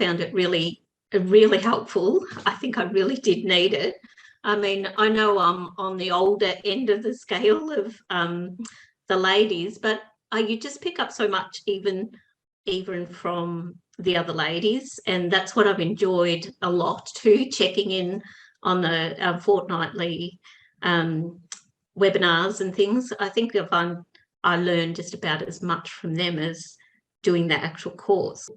found it really, really helpful. I think I really did need it. I mean, I know I'm on the older end of the scale of the ladies, but you just pick up so much even from the other ladies, and that's what I've enjoyed a lot too, checking in on the fortnightly webinars and things. I think I learned just about as much from them as doing the actual course.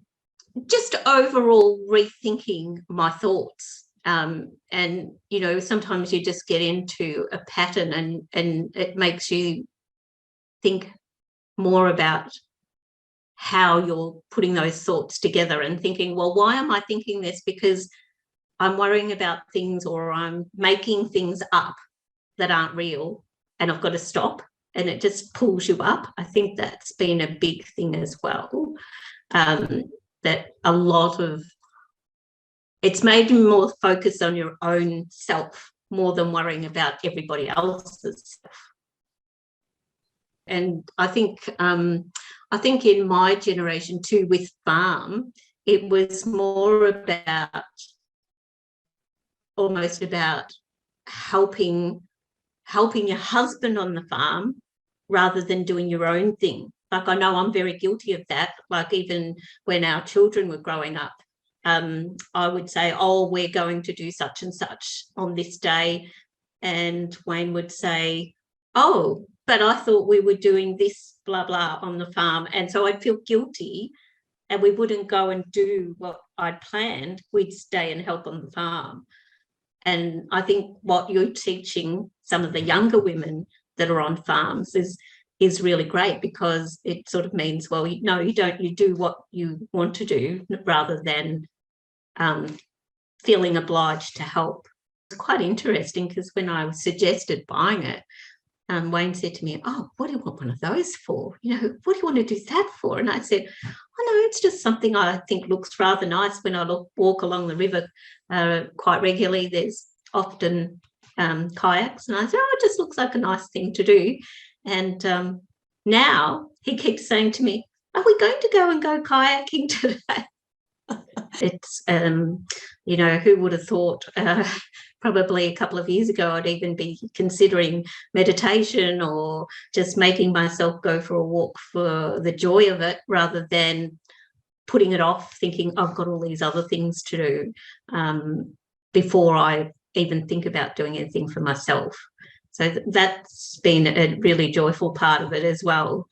Just overall rethinking my thoughts. And, you know, sometimes you just get into a pattern and it makes you think more about how you're putting those thoughts together and thinking, well, why am I thinking this? Because I'm worrying about things, or I'm making things up that aren't real, and I've got to stop. And it just pulls you up. I think that's been a big thing as well. That a lot of it's made you more focused on your own self more than worrying about everybody else's self. And I think in my generation too, with farm, it was more about almost about helping your husband on the farm rather than doing your own thing. Like, I know I'm very guilty of that. Like, even when our children were growing up, I would say, oh, we're going to do such and such on this day. And Wayne would say, oh, but I thought we were doing this, blah, blah, on the farm. And so I'd feel guilty, and we wouldn't go and do what I'd planned. We'd stay and help on the farm. And I think what you're teaching some of the younger women that are on farms is really great, because it sort of means, well, no, you don't, you do what you want to do rather than feeling obliged to help. It's quite interesting, because when I suggested buying it, Wayne said to me, oh, what do you want one of those for? You know, what do you want to do that for? And I said, oh, no, it's just something I think looks rather nice when I walk along the river quite regularly. There's often kayaks. And I said, oh, it just looks like a nice thing to do. And now he keeps saying to me, are we going to go kayaking today? It's, you know, who would have thought probably a couple of years ago I'd even be considering meditation or just making myself go for a walk for the joy of it, rather than putting it off, thinking I've got all these other things to do before I even think about doing anything for myself. So that's been a really joyful part of it as well.